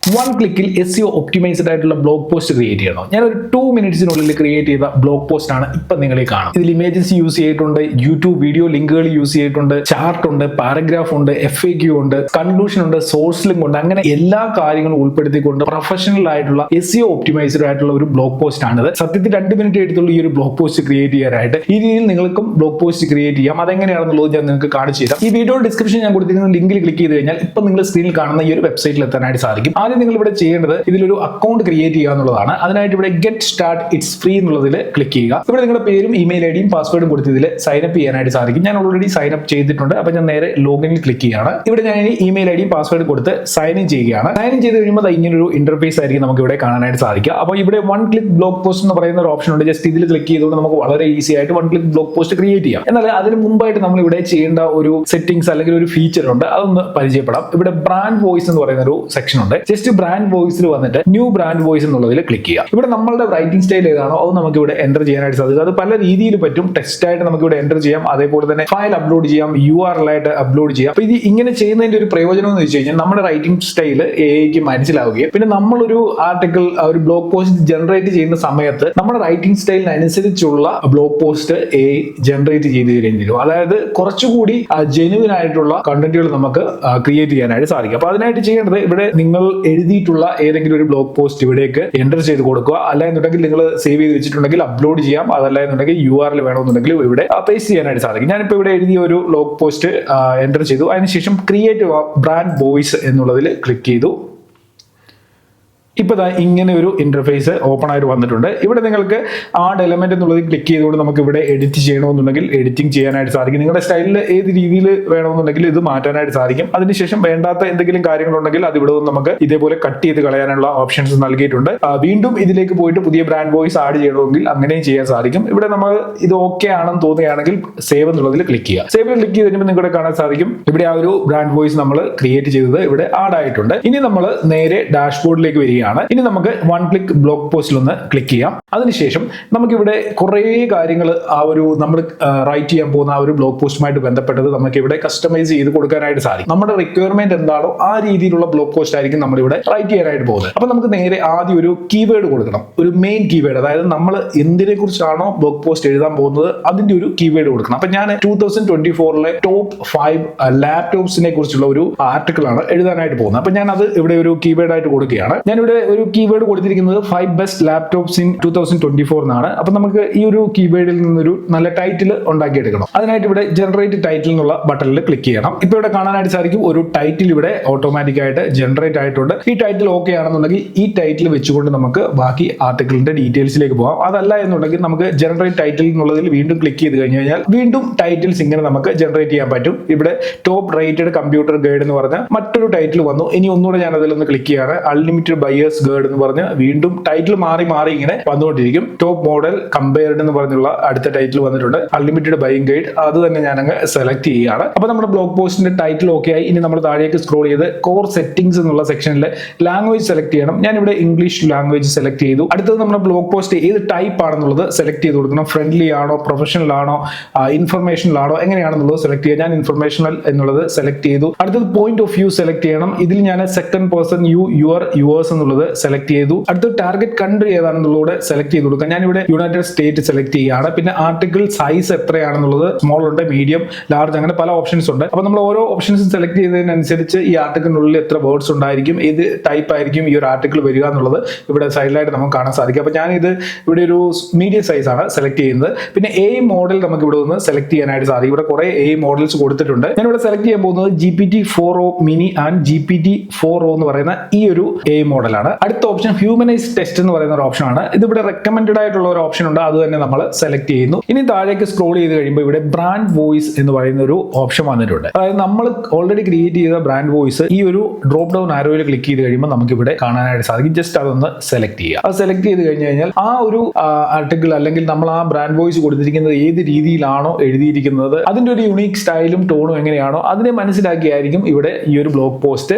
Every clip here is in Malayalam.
1 ക്ലിക്കിൽ SEO ഒപ്റ്റിമൈസ്ഡ് ആയിട്ടുള്ള ബ്ലോഗ് പോസ്റ്റ് ക്രിയേറ്റ് ചെയ്യണം. ഞാൻ ഒരു 2 മിനിറ്റ്സിനുള്ളിൽ ക്രിയേറ്റ് ചെയ്ത ബ്ലോഗ് പോസ്റ്റ് ആണ് ഇപ്പൊ നിങ്ങളെ കാണും. ഇതിൽ ഇമേജസ് യൂസ് ചെയ്തിട്ടുണ്ട്, യൂട്യൂബ് വീഡിയോ ലിങ്കുകൾ യൂസ് ചെയ്തിട്ടുണ്ട്, ചാർട്ട് ഉണ്ട്, പാരഗ്രാഫ് ഉണ്ട്, FAQ ഉണ്ട്, കൺക്ലൂഷൻ ഉണ്ട്, സോഴ്സ് ലിങ്ക് ഉണ്ട്. അങ്ങനെ എല്ലാ കാര്യങ്ങളും ഉൾപ്പെടുത്തിക്കൊണ്ട് പ്രൊഫഷണൽ ആയിട്ടുള്ള SEO ഒപ്റ്റിമൈസ്ഡ് ആയിട്ടുള്ള ഒരു ബ്ലോഗ് പോസ്റ്റ് ആണിത്. സത്യത്തിൽ 2 മിനിറ്റ് എടുത്തുള്ള ഈ ഒരു ബ്ലോഗ് പോസ്റ്റ് ക്രിയേറ്റ് ചെയ്യാനായിട്ട് ഈ രീതിയിൽ നിങ്ങൾക്കും ബ്ലോഗ് പോസ്റ്റ് ക്രിയേറ്റ് ചെയ്യാം. അതെങ്ങനെയാണെന്നുള്ളത് ഞാൻ നിങ്ങൾക്ക് കാണിച്ചു തരാം. ഈ വീഡിയോ ഡിസ്ക്രിപ്ഷൻ ഞാൻ കൊടുത്തിരിക്കുന്ന ലിങ്കിൽ ക്ലിക്ക് ചെയ്ത് കഴിഞ്ഞാൽ ഇപ്പൊ നിങ്ങൾ സ്ക്രീനിൽ കാണുന്ന ഈ ഒരു വെബ്സൈറ്റിൽ എത്താനായിട്ട് സാധിക്കും. ആദ്യം നിങ്ങൾ ഇവിടെ ചെയ്യേണ്ടത് ഇതിലൊരു അക്കൗണ്ട് ക്രിയേറ്റ് ചെയ്യുക എന്നുള്ളതാണ്. അതിനായിട്ട് ഇവിടെ ഗെറ്റ് സ്റ്റാർട്ട് ഇറ്റ്സ് ഫ്രീ എന്നുള്ളതിൽ ക്ലിക്ക് ചെയ്യുക. ഇവിടെ നിങ്ങളുടെ പേരും ഇമെയിൽ ഐഡിയും പാസ്വേഡും കൊടുത്ത് ഇതിൽ സൈൻ അപ്പ് ചെയ്യാനായിട്ട് സാധിക്കും. ഞാൻ ഓൾറെഡി സൈൻ അപ്പ് ചെയ്തിട്ടുണ്ട്. അപ്പൊ ഞാൻ നേരെ ലോഗിനിൽ ക്ലിക്ക് ചെയ്യാണ്. ഇവിടെ ഞാൻ ഇമെയിൽ ഐഡിയും പാസ്വേഡും കൊടുത്ത് സൈൻ ഇൻ ചെയ്യുകയാണ്. സൈൻ ഇൻ ചെയ്ത് കഴിയുമ്പോൾ ഇങ്ങനൊരു ഇന്റർഫേസ് ആയിരിക്കും നമുക്ക് ഇവിടെ കാണാനായിട്ട് സാധിക്കുക. അപ്പോൾ ഇവിടെ 1 ക്ലിക്ക് ബ്ലോഗ് പോസ്റ്റ് എന്ന് പറയുന്ന ഒരു ഓപ്ഷൻ ഉണ്ട്. ജസ്റ്റ് ഇതിൽ ക്ലിക്ക് ചെയ്തുകൊണ്ട് നമുക്ക് വളരെ ഈസി ആയിട്ട് 1 ക്ലിക്ക് ബ്ലോഗ് പോസ്റ്റ് ക്രിയേറ്റ് ചെയ്യാം. എന്നാൽ അതിന് മുമ്പായിട്ട് നമ്മൾ ഇവിടെ ചെയ്യേണ്ട ഒരു സെറ്റിംഗ്സ് അല്ലെങ്കിൽ ഒരു ഫീച്ചർ ഉണ്ട്. അതൊന്ന് പരിചയപ്പെടാം. ഇവിടെ ബ്രാൻഡ് വോയിസ് എന്ന് പറയുന്ന ഒരു സെക്ഷൻ ഉണ്ട്. ജസ്റ്റ് ബ്രാൻഡ് വോയിസിൽ വന്നിട്ട് ന്യൂ ബ്രാൻഡ് വോയിസ് എന്നുള്ളതിൽ ക്ലിക്ക് ചെയ്യാം. ഇവിടെ നമ്മളുടെ റൈറ്റിംഗ് സ്റ്റൈൽ ഏതാണോ അത് നമുക്ക് ഇവിടെ എൻ്റർ ചെയ്യാനായിട്ട് സാധിക്കും. അത് പല രീതിയിൽ പറ്റും. ടെക്സ്റ്റ് ആയിട്ട് നമുക്ക് ഇവിടെ എൻ്റർ ചെയ്യാം. അതേപോലെ തന്നെ ഫയൽ അപ്ലോഡ് ചെയ്യാം, URL ആയിട്ട് അപ്ലോഡ് ചെയ്യാം. അപ്പൊ ഇത് ഇങ്ങനെ ചെയ്യുന്നതിന്റെ ഒരു പ്രയോജനം എന്ന് വെച്ച് കഴിഞ്ഞാൽ നമ്മുടെ റൈറ്റിംഗ് സ്റ്റൈൽ AIക്ക് മനസ്സിലാവുകയും പിന്നെ നമ്മളൊരു ആർട്ടിക്കിൾ ഒരു ബ്ലോഗ് പോസ്റ്റ് ജനറേറ്റ് ചെയ്യുന്ന സമയത്ത് നമ്മുടെ റൈറ്റിംഗ് സ്റ്റൈലിനനുസരിച്ചുള്ള ബ്ലോഗ് പോസ്റ്റ് AI ജനറേറ്റ് ചെയ്ത് തരും. അതായത് കുറച്ചുകൂടി ജെന്യുവൻ ആയിട്ടുള്ള കണ്ടന്റുകൾ നമുക്ക് ക്രിയേറ്റ് ചെയ്യാനായിട്ട് സാധിക്കും. അപ്പൊ അതിനായിട്ട് ചെയ്യേണ്ടത് ഇവിടെ നിങ്ങൾ എഴുതിയിട്ടുള്ള ഏതെങ്കിലും ഒരു ബ്ലോഗ് പോസ്റ്റ് ഇവിടേക്ക് എൻ്റർ ചെയ്ത് കൊടുക്കുക. അല്ലാന്നുണ്ടെങ്കിൽ നിങ്ങൾ സേവ് ചെയ്ത് വെച്ചിട്ടുണ്ടെങ്കിൽ അപ്ലോഡ് ചെയ്യാം. അതല്ല എന്നുണ്ടെങ്കിൽ URL വേണമെന്നുണ്ടെങ്കിൽ ഇവിടെ പേസ്റ്റ് ചെയ്യാനായിട്ട് സാധിക്കും. ഞാനിപ്പോൾ ഇവിടെ എഴുതിയ ഒരു ബ്ലോഗ് പോസ്റ്റ് എൻ്റർ ചെയ്തു. അതിനുശേഷം ക്രിയേറ്റ് ബ്രാൻഡ് വോയിസ് എന്നുള്ളതിൽ ക്ലിക്ക് ചെയ്തു. ഇപ്പൊ ഇങ്ങനെ ഒരു ഇന്റർഫേസ് ഓപ്പൺ ആയിട്ട് വന്നിട്ടുണ്ട്. ഇവിടെ നിങ്ങൾക്ക് ആഡ് എലമെന്റ് എന്നുള്ളത് ക്ലിക്ക് ചെയ്തുകൊണ്ട് നമുക്ക് ഇവിടെ എഡിറ്റ് ചെയ്യണമെന്നുണ്ടെങ്കിൽ എഡിറ്റിംഗ് ചെയ്യാനായിട്ട് സാധിക്കും. നിങ്ങളുടെ സ്റ്റൈലിൽ ഏത് രീതിയിൽ വേണമെന്നുണ്ടെങ്കിൽ ഇത് മാറ്റാനായിട്ട് സാധിക്കും. അതിനുശേഷം വേണ്ടാത്ത എന്തെങ്കിലും കാര്യങ്ങളുണ്ടെങ്കിൽ അത് ഇവിടെ നിന്ന് നമുക്ക് ഇതേപോലെ കട്ട് ചെയ്ത് കളയാനുള്ള ഓപ്ഷൻസ് നൽകിയിട്ടുണ്ട്. വീണ്ടും ഇതിലേക്ക് പോയിട്ട് പുതിയ ബ്രാൻഡ് വോയിസ് ആഡ് ചെയ്യണമെങ്കിൽ അങ്ങനെയും ചെയ്യാൻ സാധിക്കും. ഇവിടെ നമ്മൾ ഇത് ഓക്കെ ആണെന്ന് തോന്നുകയാണെങ്കിൽ സേവ് എന്നുള്ളതിൽ ക്ലിക്ക് ചെയ്യുക. സേവിൽ ക്ലിക്ക് ചെയ്ത് കഴിഞ്ഞാൽ നിങ്ങൾക്ക് കാണാൻ സാധിക്കും ഇവിടെ ആ ഒരു ബ്രാൻഡ് വോയിസ് നമ്മൾ ക്രിയേറ്റ് ചെയ്തത് ഇവിടെ ആഡ് ആയിട്ടുണ്ട്. ഇനി നമ്മൾ നേരെ ഡാഷ്ബോർഡിലേക്ക് വരികയാണ്. ഇനി നമുക്ക് 1 ക്ലിക്ക് ബ്ലോഗ് പോസ്റ്റിൽ ഒന്ന് ക്ലിക്ക് ചെയ്യാം. അതിനുശേഷം നമുക്കിവിടെ കുറേ കാര്യങ്ങൾ നമ്മൾ റൈറ്റ് ചെയ്യാൻ പോകുന്ന ആ ഒരു ബ്ലോഗ് പോസ്റ്റുമായിട്ട് ബന്ധപ്പെട്ടത് നമുക്ക് ഇവിടെ കസ്റ്റമൈസ് ചെയ്ത് കൊടുക്കാനായിട്ട് സാധിക്കും. നമ്മുടെ റിക്വയർമെന്റ് എന്താണോ ആ രീതിയിലുള്ള ബ്ലോഗ് പോസ്റ്റ് ആയിരിക്കും നമ്മൾ ഇവിടെ റൈറ്റ് ചെയ്യാനായിട്ട് പോകുന്നത്. അപ്പൊ നമുക്ക് നേരെ ആദ്യം ഒരു കീവേഡ് കൊടുക്കണം. ഒരു മെയിൻ കീവേഡ്, അതായത് നമ്മൾ എന്തിനെ കുറിച്ചാണോ ബ്ലോഗ് പോസ്റ്റ് എഴുതാൻ പോകുന്നത് അതിന്റെ ഒരു കീവേഡ് കൊടുക്കണം. അപ്പൊ ഞാൻ 2024 ടോപ്പ് 5 ലാപ്ടോപ്സിനെ കുറിച്ചുള്ള ഒരു ആർട്ടിക്കിൾ ആണ് എഴുതാനായിട്ട് പോകുന്നത്. അപ്പൊ ഞാൻ അത് ഇവിടെ ഒരു കീവേഡ് ആയിട്ട് കൊടുക്കുകയാണ്. ഞാനിവിടെ ഒരു കീവേഡ് കൊടുത്തിരിക്കുന്നത് 5 ബെസ്റ്റ് ലാപ്ടോപ്സ് ഇൻ 2024 എന്നാണ്. അപ്പൊ നമുക്ക് ഈ ഒരു കീവേഡിൽ നിന്നൊരു നല്ല ടൈറ്റിൽ ഉണ്ടാക്കിയെടുക്കണം. അതിനായിട്ട് ഇവിടെ ജനറേറ്റ് ടൈറ്റിൽ എന്നുള്ള ബട്ടണിൽ ക്ലിക്ക് ചെയ്യണം. ഇപ്പൊ ഇവിടെ കാണാനായിട്ട് സാധിക്കും ഒരു ടൈറ്റിൽ ഇവിടെ ഓട്ടോമാറ്റിക് ആയിട്ട് ജനറേറ്റ് ആയിട്ടുണ്ട്. ഈ ടൈറ്റിൽ ഓക്കെ ആണെന്നുണ്ടെങ്കിൽ ഈ ടൈറ്റിൽ വെച്ചുകൊണ്ട് നമുക്ക് ബാക്കി ആർട്ടിക്കിളിന്റെ ഡീറ്റെയിൽസിലേക്ക് പോകാം. അതല്ല എന്നുണ്ടെങ്കിൽ നമുക്ക് ജനറേറ്റ് ടൈറ്റിൽ എന്നുള്ളതിൽ വീണ്ടും ക്ലിക്ക് ചെയ്ത് കഴിഞ്ഞ് കഴിഞ്ഞാൽ വീണ്ടും ടൈറ്റിൽസ് ഇങ്ങനെ നമുക്ക് ജനറേറ്റ് ചെയ്യാൻ പറ്റും. ഇവിടെ ടോപ്പ് റേറ്റഡ് കമ്പ്യൂട്ടർ ഗൈഡ് എന്ന് പറഞ്ഞ മറ്റൊരു ടൈറ്റിൽ വന്നു. ഇനി ഒന്നുകൂടെ ഞാൻ അതിലൊന്ന് ക്ലിക്ക് ചെയ്യാണ്. അൺലിമിറ്റഡ് ബയേഴ്സ് ഗൈഡ് എന്ന് പറഞ്ഞ് വീണ്ടും ടൈറ്റിൽ മാറി ഇങ്ങനെ വന്നുകൊണ്ടിരിക്കും. ടോപ്പ് മോഡൽ കമ്പയർഡ് എന്ന് പറഞ്ഞുള്ള അടുത്ത ടൈറ്റിൽ വന്നിട്ടുണ്ട്. അൺലിമിറ്റഡ് ബൈയിങ് ഗൈഡ്, അത് തന്നെ ഞാൻ അങ്ങ് സെലക്ട് ചെയ്യുകയാണ്. അപ്പൊ നമ്മുടെ ബ്ലോഗ് പോസ്റ്റിന്റെ ടൈറ്റിൽ ഓക്കെ ആയി. ഇനി നമ്മൾ താഴേക്ക് സ്ക്രോൾ ചെയ്ത് കോർ സെറ്റിംഗ്സ് എന്നുള്ള സെക്ഷനിൽ ലാംഗ്വേജ് സെലക്ട് ചെയ്യണം. ഞാൻ ഇവിടെ ഇംഗ്ലീഷ് ലാംഗ്വേജ് സെലക്ട് ചെയ്തു. അടുത്തത് നമ്മുടെ ബ്ലോഗ് പോസ്റ്റ് ഏത് ടൈപ്പ് ആണെന്നുള്ളത് സെലക്ട് ചെയ്ത് കൊടുക്കണം. ഫ്രണ്ട്ലി ആണോ, പ്രൊഫഷണൽ ആണോ, ഇൻഫർമേഷണൽ ആണോ, എങ്ങനെയാണെന്നുള്ളത് സെലക്ട് ചെയ്യാം. ഞാൻ ഇൻഫർമേഷണൽ എന്നുള്ളത് സെലക്ട് ചെയ്തു. അടുത്തത് പോയിന്റ് ഓഫ് വ്യൂ സെലക്ട് ചെയ്യണം. ഇതിൽ ഞാൻ സെക്കൻഡ് പേഴ്സൺ യുവേഴ്സ് എന്നുള്ളത് സെലക്ട് ചെയ്തു. അടുത്ത ടാർഗറ്റ് കൺട്രി ഏതാണെന്നുള്ളത് സെലക്ട് ചെയ്ത് കൊടുക്കാം. ഞാൻ ഇവിടെ യുണൈറ്റഡ് സ്റ്റേറ്റ് സെലക്ട് ചെയ്യുകയാണ്. പിന്നെ ആർട്ടിക്കിൾ സൈസ് എത്രയാണെന്നുള്ളത് സ്മോൾ ഉണ്ട്, മീഡിയം, ലാർജ്, അങ്ങനെ പല ഓപ്ഷൻസ് ഉണ്ട്. അപ്പൊ നമ്മൾ ഓരോ ഓപ്ഷൻസ് സെലക്ട് ചെയ്തതിനനുസരിച്ച് ഈ ആർട്ടിക്കിളിനുള്ളിൽ എത്ര വേർഡ്സ് ഉണ്ടായിരിക്കും, ഏത് ടൈപ്പ് ആയിരിക്കും ഈ ഒരു ആർട്ടിക്കിൾ വരിക എന്നുള്ളത് ഇവിടെ സൈഡിലായിട്ട് നമുക്ക് കാണാൻ സാധിക്കും. അപ്പൊ ഞാൻ ഇവിടെ ഒരു മീഡിയം സൈസ് ആണ് സെലക്ട് ചെയ്യുന്നത്. പിന്നെ AI മോഡൽ നമുക്ക് ഇവിടെ നിന്ന് സെലക്ട് ചെയ്യാനായിട്ട് സാധിക്കും. ഇവിടെ കുറെ AI മോഡൽസ് കൊടുത്തിട്ടുണ്ട്. ഞാൻ ഇവിടെ സെലക്ട് ചെയ്യാൻ പോകുന്നത് GPT-4o മിനി ആൻഡ് GPT-4o എന്ന് പറയുന്ന ഈ ഒരു AI മോഡലാണ്. അടുത്ത ഓപ്ഷൻ ഹ്യൂമനൈസ് ടെസ്റ്റ് എന്ന് പറയുന്ന ഒരു ഓപ്ഷൻ ആണ്. ഇത് ഇവിടെ റെക്കമെൻഡഡ് ആയിട്ടുള്ള ഒരു ഓപ്ഷൻ ഉണ്ട്. അത് തന്നെ നമ്മൾ സെലക്ട് ചെയ്യുന്നു. ഇനി താഴേക്ക് സ്ക്രോൾ ചെയ്ത് കഴിയുമ്പോൾ ഇവിടെ ബ്രാൻഡ് വോയിസ് എന്ന് പറയുന്ന ഒരു ഓപ്ഷൻ വന്നിട്ടുണ്ട്. അതായത് നമ്മൾ ഓൾറെഡി ക്രിയേറ്റ് ചെയ്ത ബ്രാൻഡ് വോയിസ് ഈ ഒരു ഡ്രോപ്പ് ഡൗൺ ആരോയിൽ ക്ലിക്ക് ചെയ്ത് കഴിയുമ്പോൾ നമുക്ക് ഇവിടെ കാണാനായിട്ട് സാധിക്കും. ജസ്റ്റ് അതൊന്ന് സെലക്ട് ചെയ്യുക. അത് സെലക്ട് ചെയ്ത് കഴിഞ്ഞ് കഴിഞ്ഞാൽ ആ ഒരു ആർട്ടിക്കിൾ അല്ലെങ്കിൽ നമ്മൾ ആ ബ്രാൻഡ് വോയിസ് കൊടുത്തിരിക്കുന്നത് ഏത് രീതിയിലാണോ എഴുതിയിരിക്കുന്നത് അതിന്റെ ഒരു യുണീക് സ്റ്റൈലും ടോണും എങ്ങനെയാണോ അതിനെ മനസ്സിലാക്കിയായിരിക്കും ഇവിടെ ഈ ഒരു ബ്ലോഗ് പോസ്റ്റ്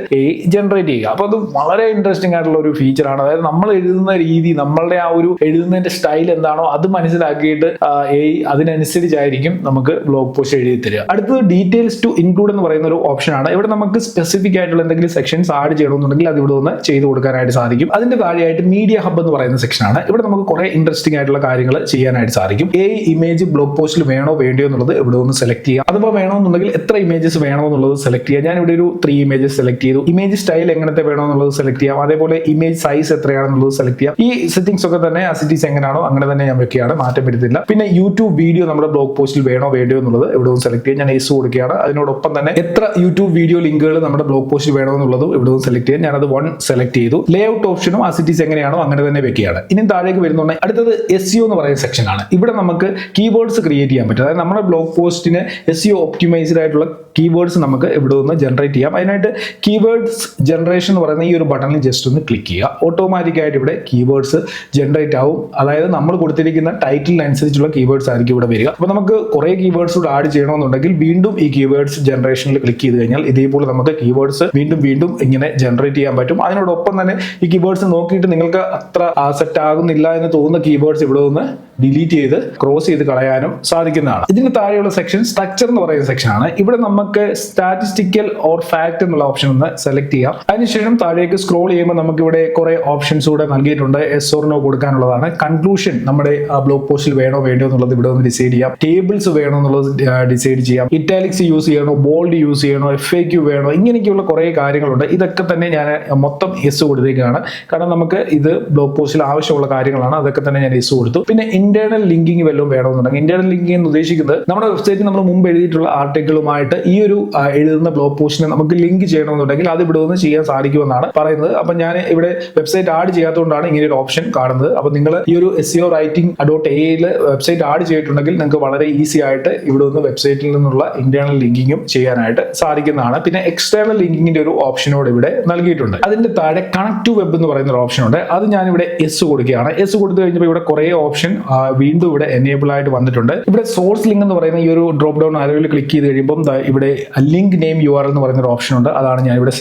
ജനറേറ്റ് ചെയ്യുക. അപ്പൊ അത് വളരെ ഇൻട്രസ്റ്റിംഗ് ആയിട്ടുള്ള ആയിട്ടുള്ള ഒരു ഫീച്ചറാണ്. അതായത് നമ്മൾ എഴുതുന്ന രീതി, നമ്മളുടെ ആ ഒരു എഴുതുന്നതിന്റെ സ്റ്റൈൽ എന്താണോ അത് മനസ്സിലാക്കിയിട്ട് അതിനനുസരിച്ചായിരിക്കും നമുക്ക് ബ്ലോഗ് പോസ്റ്റ് എഴുതി തരിക. അടുത്തത് ഡീറ്റെയിൽസ് ടു ഇൻക്ലൂഡ് എന്ന് പറയുന്ന ഒരു ഓപ്ഷൻ ആണ്. ഇവിടെ നമുക്ക് സ്പെസിഫിക് ആയിട്ടുള്ള എന്തെങ്കിലും സെക്ഷൻസ് ആഡ് ചെയ്യണമെന്നുണ്ടെങ്കിൽ അത് ഇവിടെ ഒന്ന് ചെയ്ത് കൊടുക്കാനായിട്ട് സാധിക്കും. അതിന്റെ താഴെയായിട്ട് മീഡിയ ഹബ് എന്ന് പറയുന്ന സെക്ഷൻ ആണ്. ഇവിടെ നമുക്ക് കുറെ ഇൻട്രസ്റ്റിംഗ് ആയിട്ടുള്ള കാര്യങ്ങൾ ചെയ്യാനായിട്ട് സാധിക്കും. ഇമേജ് ബ്ലോഗ് പോസ്റ്റിൽ വേണോ വേണ്ടിയോ എന്നുള്ളത് ഇവിടെ ഒന്ന് സെലക്ട് ചെയ്യാം. അതിപ്പോൾ വേണമെന്നുണ്ടെങ്കിൽ എത്ര ഇമേജസ് വേണോ എന്നുള്ളത് സെലക്ട് ചെയ്യാം. ഞാൻ ഇവിടെ ഒരു 3 ഇമേജസ് സെലക്ട് ചെയ്തു. ഇമേജ് സ്റ്റൈൽ എങ്ങനത്തെ വേണോ എന്നുള്ളത് സെലക്ട് ചെയ്യാം. അതേപോലെ ഇമേജ് സൈസ് എത്രയാണെന്നുള്ളത് സെലക്ട് ചെയ്യാം. ഈ സെറ്റിംഗ്സ് ഒക്കെ തന്നെ അസിറ്റീസ് എങ്ങനെയാണോ അങ്ങനെ തന്നെ ഞാൻ വെക്കുകയാണ്, മാറ്റം വരുത്തില്ല. പിന്നെ യൂട്യൂബ് വീഡിയോ നമ്മുടെ ബ്ലോഗ് പോസ്റ്റിൽ വേണോ വേണ്ടിയോ എന്നുള്ളത് ഇവിടെ ഒന്ന് സെലക്ട് ചെയ്യാം. ഞാൻ എസ് കൊടുക്കുകയാണ്. അതിനോടൊപ്പം തന്നെ എത്ര യൂട്യൂബ് വീഡിയോ ലിങ്കുകൾ നമ്മുടെ ബ്ലോഗ് പോസ്റ്റിൽ വേണോ എന്നുള്ളത് ഇവിടെ ഒന്ന് സെലക്ട് ചെയ്യാം. ഞാനത് 1 സെലക്ട് ചെയ്തു. ലേ ഔട്ട് ഓപ്ഷനും അസിറ്റീസ് എങ്ങനെയാണോ അങ്ങനെ തന്നെ വെക്കുകയാണ്. ഇനി താഴേക്ക് വരുന്നുണ്ട് അടുത്തത് SEO എന്ന് പറയുന്ന സെക്ഷൻ ആണ്. ഇവിടെ നമുക്ക് കീവേഡ്സ് ക്രിയേറ്റ് ചെയ്യാൻ പറ്റും. അതായത് നമ്മുടെ ബ്ലോഗ് പോസ്റ്റിന് SEO ഒപ്റ്റിമൈസ്ഡ് ആയിട്ടുള്ള കീവേഡ്സ് നമുക്ക് ഇവിടെ ഒന്ന് ജനറേറ്റ് ചെയ്യാം. അതിനായിട്ട് കീവേഡ്സ് ജനറേഷൻ എന്ന് പറയുന്ന ഈ ഒരു ബട്ടണിൽ ജസ്റ്റ് ഒന്ന് ക്ലിക്ക് ചെയ്യുക. ഓട്ടോമാറ്റിക് ആയിട്ട് ഇവിടെ കീവേഡ്സ് ജനറേറ്റ് ആവും. അതായത് നമ്മൾ കൊടുത്തിരിക്കുന്ന ടൈറ്റിലിനനുസരിച്ചുള്ള കീവേഡ്സ് ആയിരിക്കും ഇവിടെ വരിക. അപ്പോൾ നമുക്ക് കുറേ കീവേഡ്സ് കൂടെ ആഡ് ചെയ്യണമെന്നുണ്ടെങ്കിൽ വീണ്ടും ഈ കീവേഡ്സ് ജനറേഷനിൽ ക്ലിക്ക് ചെയ്ത് കഴിഞ്ഞാൽ ഇതേപോലെ നമുക്ക് കീവേഡ്സ് വീണ്ടും ഇങ്ങനെ ജനറേറ്റ് ചെയ്യാൻ പറ്റും. അതിനോടൊപ്പം തന്നെ ഈ കീവേഡ്സ് നോക്കിയിട്ട് നിങ്ങൾക്ക് അത്ര സെറ്റ് ആകുന്നില്ല എന്ന് തോന്നുന്ന കീവേഡ്സ് ഇവിടെ ഒന്ന് ഡിലീറ്റ് ചെയ്ത് ക്രോസ് ചെയ്ത് കളയാനും സാധിക്കുന്നതാണ്. ഇതിന് താഴെയുള്ള സെക്ഷൻ സ്ട്രക്ചർ എന്ന് പറയുന്ന സെക്ഷൻ ആണ്. ഇവിടെ നമുക്ക് സ്റ്റാറ്റിസ്റ്റിക്കൽ ഓർ ഫാക്ട് എന്നുള്ള ഓപ്ഷൻ ഒന്ന് സെലക്ട് ചെയ്യാം. അതിനുശേഷം താഴേക്ക് സ്ക്രോൾ ചെയ്യുമ്പോൾ നമുക്ക് ഇവിടെ കുറെ ഓപ്ഷൻസ് കൂടെ നൽകിയിട്ടുണ്ട്. എസ് ഓർ നോ കൊടുക്കാനുള്ളതാണ്. കൺക്ലൂഷൻ നമ്മുടെ ബ്ലോഗ് പോസ്റ്റിൽ വേണോ വേണ്ടോ എന്നുള്ളത് ഇവിടെ ഒന്ന് ഡിസൈഡ് ചെയ്യാം. ടേബിൾസ് വേണോ എന്നുള്ളത് ഡിസൈഡ് ചെയ്യാം. ഇറ്റാലിക്സ് യൂസ് ചെയ്യണോ, ബോൾഡ് യൂസ് ചെയ്യണോ, FAQ വേണോ, ഇങ്ങനെയൊക്കെയുള്ള കുറെ കാര്യങ്ങളുണ്ട്. ഇതൊക്കെ തന്നെ ഞാൻ മൊത്തം എസ് കൊടുത്തേക്കാണ്. കാരണം നമുക്ക് ഇത് ബ്ലോഗ് പോസ്റ്റിൽ ആവശ്യമുള്ള കാര്യങ്ങളാണ്. അതൊക്കെ തന്നെ ഞാൻ എസ് കൊടുത്തു. പിന്നെ ഇന്റേണൽ ലിങ്കിങ് വല്ലതും വേണമെന്നുണ്ടെങ്കിൽ, ഇന്റേണൽ ലിങ്കിങ് എന്ന് ഉദ്ദേശിക്കുന്നത് നമ്മുടെ വെബ്സൈറ്റിൽ നമ്മൾ മുമ്പ് എഴുതിയിട്ടുള്ള ആർട്ടിക്കിളുമായിട്ട് ഈ ഒരു എഴുതുന്ന ബ്ലോഗ് പോസ്റ്റിനെ നമുക്ക് ലിങ്ക് ചെയ്യണമെന്നുണ്ടെങ്കിൽ അത് ഇവിടെ നിന്ന് ചെയ്യാൻ സാധിക്കുമെന്നാണ് പറയുന്നത്. അപ്പൊ ഞാൻ ഇവിടെ വെബ്സൈറ്റ് ആഡ് ചെയ്യാത്തതുകൊണ്ടാണ് ഇങ്ങനെ ഒരു ഓപ്ഷൻ കാണുന്നത്. അപ്പൊ നിങ്ങൾ ഈ ഒരു SEO writing.ai വെബ്സൈറ്റ് ആഡ് ചെയ്തിട്ടുണ്ടെങ്കിൽ നിങ്ങൾക്ക് വളരെ ഈസി ആയിട്ട് ഇവിടെ നിന്ന് വെബ്സൈറ്റിൽ നിന്നുള്ള ഇന്റേണൽ ലിങ്കിങ്ങും ചെയ്യാനായിട്ട് സാധിക്കുന്നതാണ്. പിന്നെ എക്സ്റ്റേണൽ ലിങ്കിങ്ങിന്റെ ഒരു ഓപ്ഷനോട് ഇവിടെ നൽകിയിട്ടുണ്ട്. അതിന്റെ താഴെ കണക്ട് ടു വെബ് എന്ന് പറയുന്ന ഒരു ഓപ്ഷൻ ഉണ്ട്. അത് ഞാൻ ഇവിടെ എസ് കൊടുക്കുകയാണ്. എസ് കൊടുത്തു കഴിഞ്ഞപ്പോൾ ഇവിടെ കുറെ ഓപ്ഷൻ വീണ്ടും ഇവിടെ എനേബിൾ ആയിട്ട് വന്നിട്ടുണ്ട്. ഇവിടെ സോഴ്സ് ലിങ്ക് എന്ന് പറയുന്ന ഈ ഒരു ഡ്രോപ്പ് ഡൗൺ ആരോയിൽ ക്ലിക്ക് ചെയ്ത് കഴിയുമ്പോൾ ഇവിടെ ലിങ്ക് നെയിം URL എന്ന് പറയുന്ന ഒരു ഓപ്ഷൻ ഉണ്ട്. അതാണ് ഞാൻ ഇവിടെ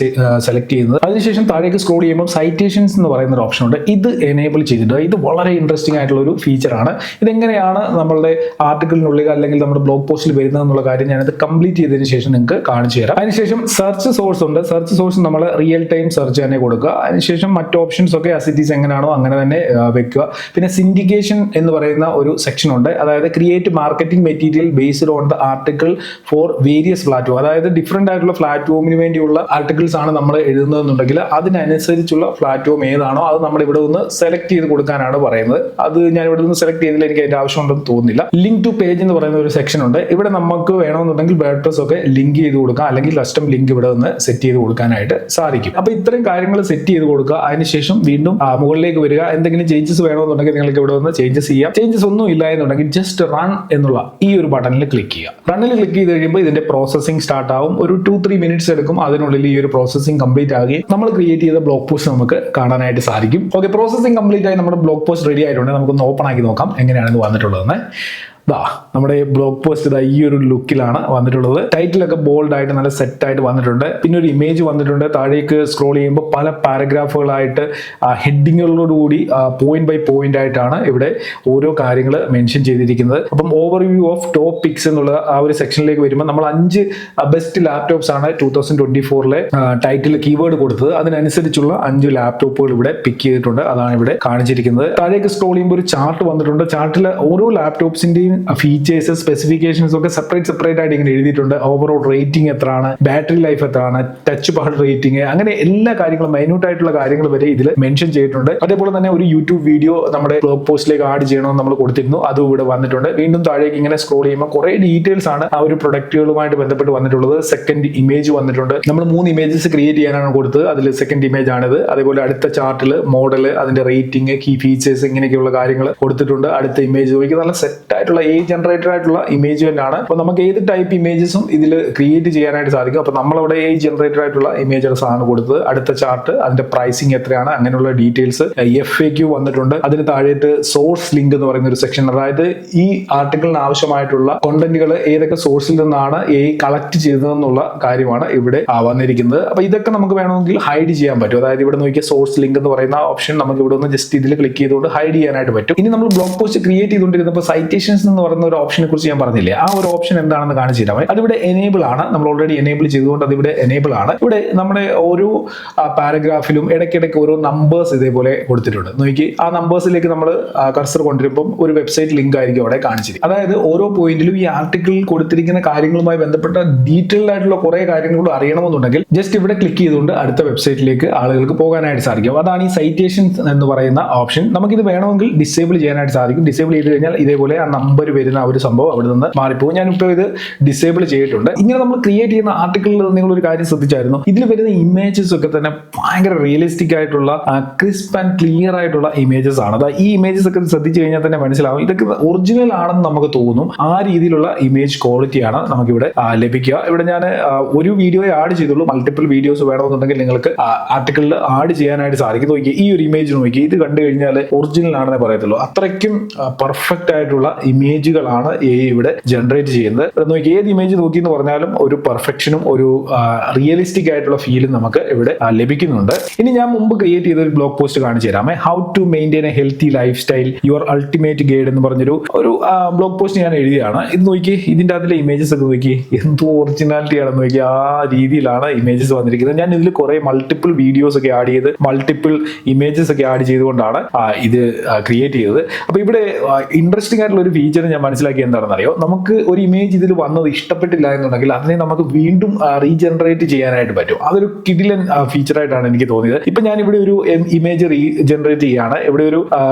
സെലക്ട് ചെയ്യുന്നത്. അതിനുശേഷം താഴേക്ക് സ്ക്രോൾ ചെയ്യുമ്പോൾ സൈറ്റേഷൻസ് എന്ന് പറയുന്ന ഒരു ഓപ്ഷൻ ഉണ്ട്. ഇത് എനേബിൾ ചെയ്തിട്ടുണ്ട്. ഇത് വളരെ ഇൻട്രസ്റ്റിംഗ് ആയിട്ടുള്ള ഒരു ഫീച്ചറാണ്. ഇതെങ്ങനെയാണ് നമ്മളുടെ ആർട്ടിക്കിളിനുള്ളിൽ അല്ലെങ്കിൽ നമ്മുടെ ബ്ലോഗ് പോസ്റ്റിൽ വരുന്നത് എന്നുള്ള കാര്യം ഞാനത് കംപ്ലീറ്റ് ചെയ്തതിനു ശേഷം നിങ്ങൾക്ക് കാണിച്ചു തരാം. അതിനുശേഷം സെർച്ച് സോഴ്സ് ഉണ്ട്. സെർച്ച് സോഴ്സ് നമ്മൾ റിയൽ ടൈം സെർച്ച് തന്നെ കൊടുക്കുക. അതിനുശേഷം മറ്റ് ഓപ്ഷൻസ് ഒക്കെ അസിറ്റീസ് എങ്ങനെയാണോ അങ്ങനെ തന്നെ വെക്കുക. പിന്നെ സിൻഡിക്കേഷൻ എന്ന് പറയുന്ന ഒരു സെക്ഷൻ ഉണ്ട്. അതായത് create marketing material based on the article for various platform. അതായത് ഡിഫറെന്റ് ആയിട്ടുള്ള പ്ലാറ്റ്ഫോമിന് വേണ്ടിയുള്ള ആർട്ടിക്കിൾസ് ആണ് നമ്മൾ എഴുതുന്നതെന്നുണ്ടെങ്കിൽ അതിനനുസരിച്ചുള്ള പ്ലാറ്റ്ഫോം ഏതാണോ അത് നമ്മൾ ഇവിടെ ഒന്ന് സെലക്ട് ചെയ്ത് കൊടുക്കാനാണ് പറയുന്നത്. അത് ഞാൻ ഇവിടെ നിന്ന് സെലക്ട് ചെയ്തില്ല, എനിക്ക് അതിന്റെ ആവശ്യമുണ്ടെന്ന് തോന്നുന്നില്ല. ലിങ്ക് ടു പേജ് എന്ന് പറയുന്ന ഒരു സെക്ഷൻ ഉണ്ട്. ഇവിടെ നമുക്ക് വേണമെന്നുണ്ടെങ്കിൽ വേർഡ്പ്രസ് ഒക്കെ ലിങ്ക് ചെയ്ത് കൊടുക്കാം, അല്ലെങ്കിൽ കസ്റ്റം ലിങ്ക് ഇവിടെ നിന്ന് സെറ്റ് ചെയ്ത് കൊടുക്കാനായിട്ട് സാധിക്കും. അപ്പൊ ഇത്രയും കാര്യങ്ങൾ സെറ്റ് ചെയ്ത് കൊടുക്കുക. അതിനുശേഷം വീണ്ടും മുകളിലേക്ക് വരിക. എന്തെങ്കിലും ചേഞ്ചസ് വേണമെന്നുണ്ടെങ്കിൽ നിങ്ങൾക്ക് ഇവിടെ നിന്ന് ചേഞ്ചസ് ചെയ്യാം. ചേഞ്ചസ് ഒന്നും ഇല്ല എന്നുണ്ടെങ്കിൽ ജസ്റ്റ് റൺ എന്നുള്ള ഈ ഒരു ബട്ടണിൽ ക്ലിക്ക് ചെയ്യുക. റണ്ണിൽ ക്ലിക്ക് ചെയ്ത് കഴിയുമ്പോൾ ഇതിന്റെ പ്രോസസിംഗ് സ്റ്റാർട്ട് ആവും. ഒരു 2-3 മിനിറ്റ്സ് എടുക്കും. അതിനുള്ളിൽ ഈ ഒരു പ്രോസസിംഗ് കംപ്ലീറ്റ് ആകുകയും നമ്മൾ ക്രിയേറ്റ് ചെയ്ത ബ്ലോഗ് പോസ്റ്റ് നമുക്ക് കാണാനായിട്ട് സാധിക്കും. ഓക്കെ, പ്രോസസിംഗ് കംപ്ലീറ്റ് ആയി നമ്മുടെ ബ്ലോഗ് പോസ്റ്റ് റെഡി ആയിട്ടുണ്ട്. നമുക്കൊന്ന് ഓപ്പൺ ആക്കി നോക്കാം എങ്ങനെയാണെന്ന് വന്നിട്ടുള്ളതെന്ന്. നമ്മുടെ ബ്ലോഗ് പോസ്റ്റ് ഈ ഒരു ലുക്കിലാണ് വന്നിട്ടുള്ളത്. ടൈറ്റിലൊക്കെ ബോൾഡ് ആയിട്ട് നല്ല സെറ്റ് ആയിട്ട് വന്നിട്ടുണ്ട്. പിന്നെ ഒരു ഇമേജ് വന്നിട്ടുണ്ട്. താഴേക്ക് സ്ക്രോൾ ചെയ്യുമ്പോൾ പല പാരഗ്രാഫുകളായിട്ട് ഹെഡിങ്ങുകളോടുകൂടി പോയിന്റ് ബൈ പോയിന്റ് ആയിട്ടാണ് ഇവിടെ ഓരോ കാര്യങ്ങൾ മെൻഷൻ ചെയ്തിരിക്കുന്നത്. അപ്പം ഓവർവ്യൂ ഓഫ് ടോപ്പ് പിക്സ് എന്നുള്ള ആ ഒരു സെക്ഷനിലേക്ക് വരുമ്പോൾ നമ്മൾ 5 ബെസ്റ്റ് ലാപ്ടോപ്സ് ആണ് 2024 ടൈറ്റിൽ കീവേഡ് കൊടുത്തത്. അതിനനുസരിച്ചുള്ള 5 ലാപ്ടോപ്പുകൾ ഇവിടെ പിക്ക് ചെയ്തിട്ടുണ്ട്. അതാണ് ഇവിടെ കാണിച്ചിരിക്കുന്നത്. താഴേക്ക് സ്ക്രോൾ ചെയ്യുമ്പോൾ ഒരു ചാർട്ട് വന്നിട്ടുണ്ട്. ചാർട്ടിൽ ഓരോ ലാപ്ടോപ്സിന്റെയും ഫീച്ചേഴ്സ്, സ്പെസിഫിക്കേഷൻസ് ഒക്കെ സെപ്പറേറ്റ് ആയിട്ട് ഇങ്ങനെ എഴുതിയിട്ടുണ്ട്. ഓവറോൾ റേറ്റിംഗ് എത്രയാണ്, ബാറ്ററി ലൈഫ് എത്രയാണ്, ടച്ച് പാഡ് റേറ്റിംഗ്, അങ്ങനെ എല്ലാ കാര്യങ്ങളും മൈന്യൂട്ട് ആയിട്ടുള്ള കാര്യങ്ങൾ വരെ ഇതിൽ മെൻഷൻ ചെയ്തിട്ടുണ്ട്. അതേപോലെ തന്നെ ഒരു യൂട്യൂബ് വീഡിയോ നമ്മുടെ ബ്ലോഗ് പോസ്റ്റിലേക്ക് ആഡ് ചെയ്യണമെന്ന് നമ്മൾ കൊടുത്തിരുന്നു, അതും ഇവിടെ വന്നിട്ടുണ്ട്. വീണ്ടും താഴേക്ക് ഇങ്ങനെ സ്ക്രോൾ ചെയ്യുമ്പോൾ കുറെ ഡീറ്റെയിൽസ് ആണ് ആ ഒരു പ്രൊഡക്റ്റുകളുമായിട്ട് ബന്ധപ്പെട്ട് വന്നിട്ടുള്ളത്. സെക്കൻഡ് ഇമേജ് വന്നിട്ടുണ്ട്. നമ്മൾ 3 ഇമേജസ് ക്രിയേറ്റ് ചെയ്യാനാണ് കൊടുത്തത്. അതിൽ സെക്കൻഡ് ഇമേജ് ആണിത്. അതേപോലെ അടുത്ത ചാർട്ടിൽ മോഡല്, അതിന്റെ റേറ്റിംഗ്, കീ ഫീച്ചേഴ്സ്, ഇങ്ങനെയൊക്കെയുള്ള കാര്യങ്ങൾ കൊടുത്തിട്ടുണ്ട്. അടുത്ത ഇമേജ് നോക്കി നല്ല സെറ്റ് ആയിട്ടുള്ള ജനറേറ്റഡ് ആയിട്ടുള്ള ഇമേജ് തന്നെയാണ്. അപ്പോൾ നമുക്ക് ഏത് ടൈപ്പ് ഇമേജസും ഇതിൽ ക്രിയേറ്റ് ചെയ്യാനായിട്ട് സാധിക്കും. അപ്പോൾ നമ്മളവിടെ ജനറേറ്റഡ് ആയിട്ടുള്ള ഇമേജസ് ആണ് കൊടുത്തത്. അടുത്ത ചാർട്ട്, അതിന്റെ പ്രൈസിങ് എത്രയാണ്, അങ്ങനെയുള്ള ഡീറ്റെയിൽസ്, FAQ വന്നിട്ടുണ്ട്. അതിന് താഴെയായിട്ട് സോഴ്സ് ലിങ്ക് എന്ന് പറയുന്ന ഒരു സെക്ഷൻ, അതായത് ഈ ആർട്ടിക്കിളിന് ആവശ്യമായിട്ടുള്ള കോണ്ടന്റുകൾ ഏതൊക്കെ സോഴ്സിൽ നിന്നാണ് കളക്ട് ചെയ്തതെന്നുള്ള കാര്യമാണ് ഇവിടെ വന്നിരിക്കുന്നത്. അപ്പൊ ഇതൊക്കെ നമുക്ക് വേണമെങ്കിൽ ഹൈഡ് ചെയ്യാൻ പറ്റും. അതായത് ഇവിടെ നോക്കിയ സോഴ്സ് ലിങ്ക് എന്ന് പറയുന്ന ഓപ്ഷൻ നമുക്ക് ഇവിടെ ഒന്ന് ജസ്റ്റ് ഇതിൽ ക്ലിക്ക് ചെയ്തുകൊണ്ട് ഹൈഡ് ചെയ്യാനായിട്ട് പറ്റും. ഇനി നമ്മൾ ബ്ലോഗ് പോസ്റ്റ് ക്രിയേറ്റ് ചെയ്തുകൊണ്ടിരുന്നപ്പോൾ സൈറ്റേഷൻസ് എന്ന് പറയുന്ന ഒരു ഓപ്ഷനെ കുറിച്ച് ഞാൻ പറഞ്ഞില്ലേ, ആ ഒരു ഓപ്ഷൻ എന്താണെന്ന് കാണിച്ചു തരാം. അതിവിടെ എനേബിൾ ആണ്, നമ്മൾ ഓൾറെഡി എനേബിൾ ചെയ്തുകൊണ്ട് അതിവിടെ എനേബിൾ ആണ്. ഇവിടെ നമ്മുടെ ഓരോ പാരഗ്രാഫിലും ഇടയ്ക്കിടയ്ക്ക് ഓരോ നമ്പേഴ്സ് ഇതേപോലെ കൊടുത്തിട്ടുണ്ട്. നോക്കി ആ നമ്പേഴ്സിലേക്ക് നമ്മൾ കർസർ കൊണ്ടുവരുമ്പോൾ ഒരു വെബ്സൈറ്റ് ലിങ്ക് ആയിരിക്കും അവിടെ കാണിച്ചിരിക്കും. അതായത് ഓരോ പോയിന്റിലും ഈ ആർട്ടിക്കിളിൽ കൊടുത്തിരിക്കുന്ന കാര്യങ്ങളുമായി ബന്ധപ്പെട്ട ഡീറ്റെയിൽഡ് ആയിട്ടുള്ള കുറെ കാര്യങ്ങൾ അറിയണമെന്നുണ്ടെങ്കിൽ ജസ്റ്റ് ഇവിടെ ക്ലിക്ക് ചെയ്തുകൊണ്ട് അടുത്ത വെബ്സൈറ്റിലേക്ക് ആളുകൾക്ക് പോകാനായിട്ട് സാധിക്കും. അതാണ് ഈ സൈറ്റേഷൻസ് എന്ന് പറയുന്ന ഓപ്ഷൻ. നമുക്കിത് വേണമെങ്കിൽ ഡിസേബിൾ ചെയ്യാനായിട്ട് സാധിക്കും. ഡിസേബിൾ ചെയ്ത് കഴിഞ്ഞാൽ ഇതേപോലെ ആ നമ്പർ വരുന്ന ഒരു സംഭവം അവിടെ നിന്ന് മാറിപ്പോകും. ഞാനിപ്പോൾ ഇത് ഡിസേബിൾ ചെയ്തിട്ടുണ്ട്. ഇങ്ങനെ നമ്മൾ ക്രിയേറ്റ് ചെയ്യുന്ന ആർട്ടിക്കിളിൽ നിങ്ങളൊരു കാര്യം ശ്രദ്ധിച്ചായിരുന്നു, ഇതിൽ വരുന്ന ഇമേജസ് ഒക്കെ തന്നെ ഭയങ്കര റിയലിസ്റ്റിക് ആയിട്ടുള്ള ക്രിസ്പ് ആൻഡ് ക്ലിയർ ആയിട്ടുള്ള ഇമേജസ് ആണ്. അതായത് ഈ ഇമേജസ് ഒക്കെ ശ്രദ്ധിച്ചു കഴിഞ്ഞാൽ തന്നെ മനസ്സിലാവും ഇതൊക്കെ ഒറിജിനൽ ആണെന്ന് നമുക്ക് തോന്നും. ആ രീതിയിലുള്ള ഇമേജ് ക്വാളിറ്റിയാണ് നമുക്കിവിടെ ലഭിക്കുക. ഇവിടെ ഞാൻ ഒരു വീഡിയോയെ ആഡ് ചെയ്തുള്ളൂ. മൾട്ടിപ്പിൾ വീഡിയോസ് വേണമെന്നുണ്ടെങ്കിൽ നിങ്ങൾക്ക് ആർട്ടിക്കിളിൽ ആഡ് ചെയ്യാനായിട്ട് സാധിക്കും. നോക്കി ഈ ഒരു ഇമേജ് നോക്കി, ഇത് കണ്ടു കഴിഞ്ഞാൽ ഒറിജിനൽ ആണെന്നേ പറയത്തുള്ളൂ. അത്രയ്ക്കും പെർഫെക്റ്റ് ആയിട്ടുള്ള ഇമേജുകളാണ് ഇവിടെ ജനറേറ്റ് ചെയ്യുന്നത്. നോക്കി ഏത് ഇമേജ് നോക്കി എന്ന് പറഞ്ഞാലും ഒരു പെർഫെക്ഷനും ഒരു റിയലിസ്റ്റിക് ആയിട്ടുള്ള ഫീലും നമുക്ക് ഇവിടെ ലഭിക്കുന്നുണ്ട്. ഇനി ഞാൻ മുമ്പ് ക്രിയേറ്റ് ചെയ്ത ഒരു ബ്ലോഗ് പോസ്റ്റ് കാണിച്ചു തരാമേ. How to maintain a healthy lifestyle your ultimate guide എന്ന് പറഞ്ഞൊരു ബ്ലോഗ് പോസ്റ്റ് ഞാൻ എഴുതിയാണ്. ഇത് നോക്കി, ഇതിന്റെ അതിലെ ഇമേജസ് ഒക്കെ നോക്കി, എന്തോ ഒറിജിനാലിറ്റി ആണെന്ന് നോക്കി. ആ രീതിയിലാണ് ഇമേജസ് വന്നിരിക്കുന്നത്. ഞാൻ ഇതിൽ കുറെ മൾട്ടിപ്പിൾ വീഡിയോസ് ഒക്കെ ആഡ് ചെയ്ത് മൾട്ടിപ്പിൾ ഇമേജസ് ഒക്കെ ആഡ് ചെയ്തുകൊണ്ടാണ് ഇത് ക്രിയേറ്റ് ചെയ്തത്. അപ്പൊ ഇവിടെ ഇൻട്രസ്റ്റിംഗ് ആയിട്ടുള്ള ഒരു ഫീച്ചർ ഞാൻ മനസ്സിലാക്കി എന്താണെന്ന് അറിയോ, നമുക്ക് ഒരു ഇമേജ് ഇതിൽ വന്നത് ഇഷ്ടപ്പെട്ടില്ല എന്നുണ്ടെങ്കിൽ അതിനെ നമുക്ക് വീണ്ടും റീജനറേറ്റ് ചെയ്യാനായിട്ട് പറ്റും. അതൊരു കിടിലൻ ഫീച്ചറായിട്ടാണ് എനിക്ക് തോന്നിയത്. ഇപ്പൊ ഞാൻ ഇവിടെ ഒരു ഇമേജ് റീജനറേറ്റ് ചെയ്യാണ്. ഇവിടെ ഒരു